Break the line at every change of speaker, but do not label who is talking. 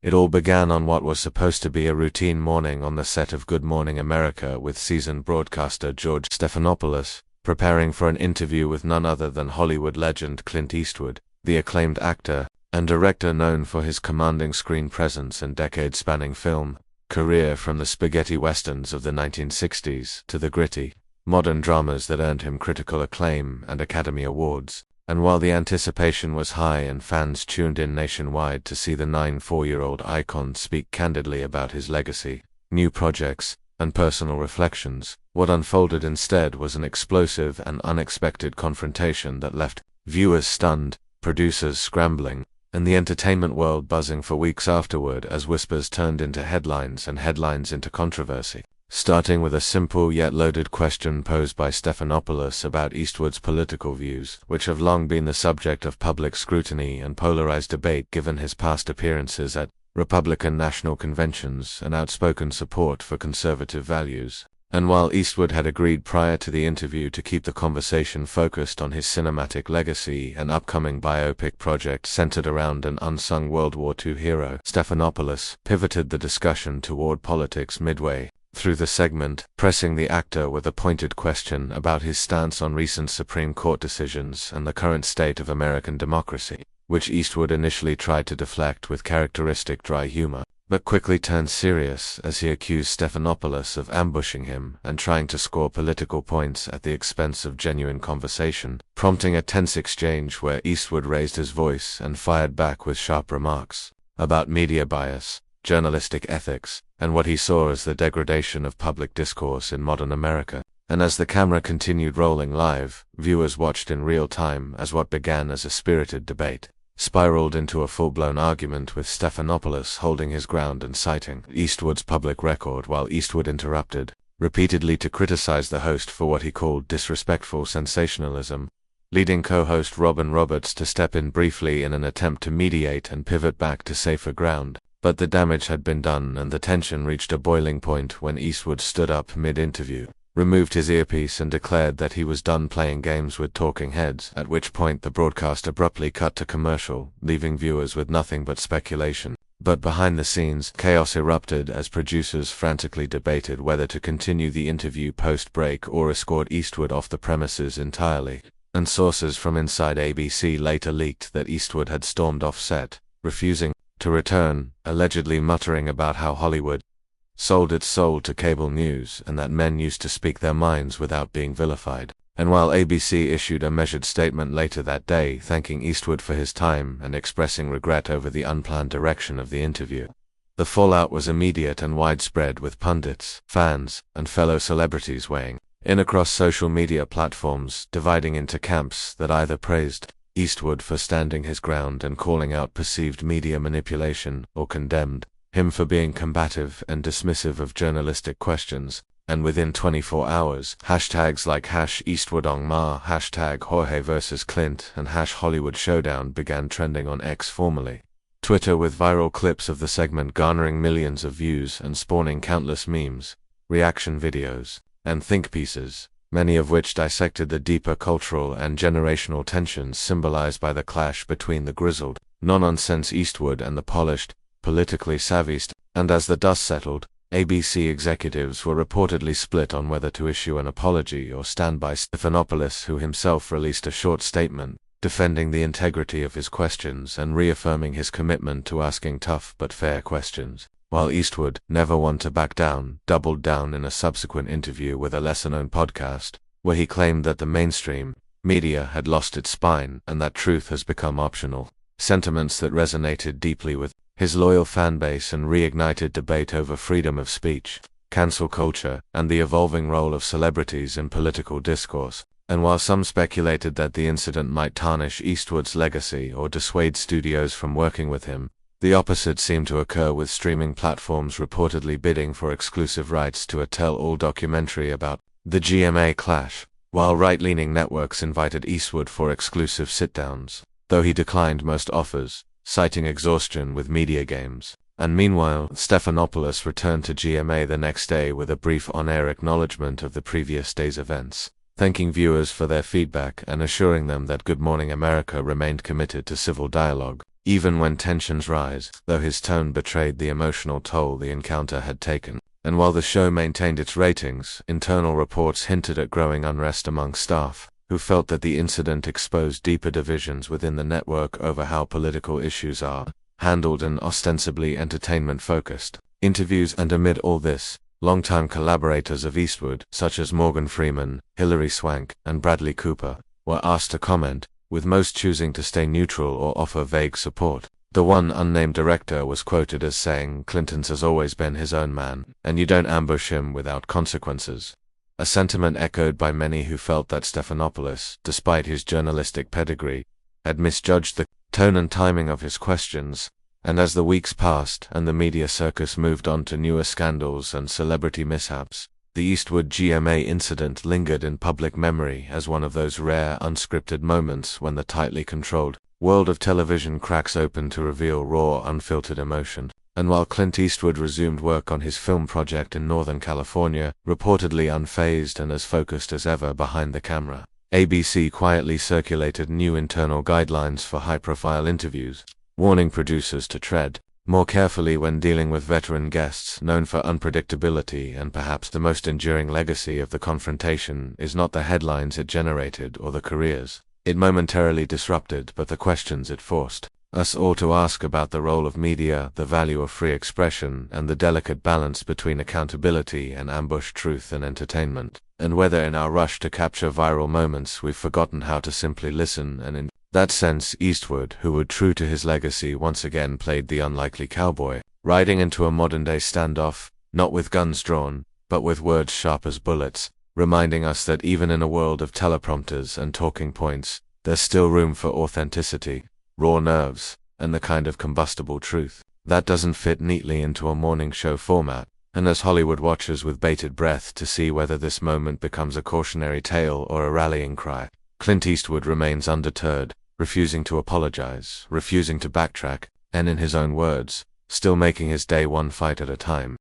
It all began on what was supposed to be a routine morning on the set of Good Morning America, with seasoned broadcaster George Stephanopoulos preparing for an interview with none other than Hollywood legend Clint Eastwood, the acclaimed actor and director known for his commanding screen presence and decade-spanning film career, from the spaghetti westerns of the 1960s to the gritty, modern dramas that earned him critical acclaim and Academy Awards. And while the anticipation was high and fans tuned in nationwide to see the 94-year-old icon speak candidly about his legacy, new projects, and personal reflections, what unfolded instead was an explosive and unexpected confrontation that left viewers stunned, producers scrambling, and the entertainment world buzzing for weeks afterward as whispers turned into headlines and headlines into controversy. Starting with a simple yet loaded question posed by Stephanopoulos about Eastwood's political views, which have long been the subject of public scrutiny and polarized debate given his past appearances at Republican national conventions and outspoken support for conservative values. And while Eastwood had agreed prior to the interview to keep the conversation focused on his cinematic legacy and upcoming biopic project centered around an unsung World War II hero, Stephanopoulos pivoted the discussion toward politics midway through the segment, pressing the actor with a pointed question about his stance on recent Supreme Court decisions and the current state of American democracy, which Eastwood initially tried to deflect with characteristic dry humor, but quickly turned serious as he accused Stephanopoulos of ambushing him and trying to score political points at the expense of genuine conversation, prompting a tense exchange where Eastwood raised his voice and fired back with sharp remarks about media bias, journalistic ethics, and what he saw as the degradation of public discourse in modern America. And as the camera continued rolling live, viewers watched in real time as what began as a spirited debate spiraled into a full-blown argument, with Stephanopoulos holding his ground and citing Eastwood's public record while Eastwood interrupted repeatedly to criticize the host for what he called disrespectful sensationalism, leading co-host Robin Roberts to step in briefly in an attempt to mediate and pivot back to safer ground. But the damage had been done, and the tension reached a boiling point when Eastwood stood up mid-interview, removed his earpiece and declared that he was done playing games with talking heads, at which point the broadcast abruptly cut to commercial, leaving viewers with nothing but speculation. But behind the scenes, chaos erupted as producers frantically debated whether to continue the interview post-break or escort Eastwood off the premises entirely. And sources from inside ABC later leaked that Eastwood had stormed off set, refusing to return, allegedly muttering about how Hollywood sold its soul to cable news and that men used to speak their minds without being vilified. And while ABC issued a measured statement later that day thanking Eastwood for his time and expressing regret over the unplanned direction of the interview, the fallout was immediate and widespread, with pundits, fans, and fellow celebrities weighing in across social media platforms, dividing into camps that either praised Eastwood for standing his ground and calling out perceived media manipulation, or condemned him for being combative and dismissive of journalistic questions. And within 24 hours, hashtags like #EastwoodOngMa, #Jorge vs. Clint, and #Hollywood Showdown began trending on X, formerly Twitter, with viral clips of the segment garnering millions of views and spawning countless memes, reaction videos, and think pieces, many of which dissected the deeper cultural and generational tensions symbolized by the clash between the grizzled, no-nonsense Eastwood and the polished, politically savvy. And as the dust settled, ABC executives were reportedly split on whether to issue an apology or stand by Stephanopoulos, who himself released a short statement defending the integrity of his questions and reaffirming his commitment to asking tough but fair questions. While Eastwood, never one to back down, doubled down in a subsequent interview with a lesser-known podcast, where he claimed that the mainstream media had lost its spine and that truth has become optional, sentiments that resonated deeply with his loyal fanbase and reignited debate over freedom of speech, cancel culture, and the evolving role of celebrities in political discourse. And while some speculated that the incident might tarnish Eastwood's legacy or dissuade studios from working with him, the opposite seemed to occur, with streaming platforms reportedly bidding for exclusive rights to a tell-all documentary about the GMA clash, while right-leaning networks invited Eastwood for exclusive sit-downs, though he declined most offers, citing exhaustion with media games. And meanwhile, Stephanopoulos returned to GMA the next day with a brief on-air acknowledgement of the previous day's events, thanking viewers for their feedback and assuring them that Good Morning America remained committed to civil dialogue. even when tensions rise, though his tone betrayed the emotional toll the encounter had taken. And while the show maintained its ratings, internal reports hinted at growing unrest among staff, who felt that the incident exposed deeper divisions within the network over how political issues are handled and ostensibly entertainment-focused interviews. And amid all this, longtime collaborators of Eastwood, such as Morgan Freeman, Hilary Swank, and Bradley Cooper, were asked to comment, with most choosing to stay neutral or offer vague support. The one unnamed director was quoted as saying, "Clinton's has always been his own man, and you don't ambush him without consequences." A sentiment echoed by many who felt that Stephanopoulos, despite his journalistic pedigree, had misjudged the tone and timing of his questions. And as the weeks passed and the media circus moved on to newer scandals and celebrity mishaps, the Eastwood GMA incident lingered in public memory as one of those rare, unscripted moments when the tightly controlled world of television cracks open to reveal raw, unfiltered emotion. And while Clint Eastwood resumed work on his film project in Northern California, reportedly unfazed and as focused as ever behind the camera, ABC quietly circulated new internal guidelines for high-profile interviews, warning producers to tread more carefully when dealing with veteran guests known for unpredictability. And perhaps the most enduring legacy of the confrontation is not the headlines it generated or the careers it momentarily disrupted, but the questions it forced us all to ask about the role of media, the value of free expression, and the delicate balance between accountability and ambush truth and entertainment, and whether in our rush to capture viral moments we've forgotten how to simply listen. And in that sense, Eastwood, who would true to his legacy once again played the unlikely cowboy, riding into a modern-day standoff, not with guns drawn, but with words sharp as bullets, reminding us that even in a world of teleprompters and talking points, there's still room for authenticity, raw nerves, and the kind of combustible truth that doesn't fit neatly into a morning show format. And as Hollywood watches with bated breath to see whether this moment becomes a cautionary tale or a rallying cry, Clint Eastwood remains undeterred, refusing to apologize, refusing to backtrack, and in his own words, still making his day one fight at a time.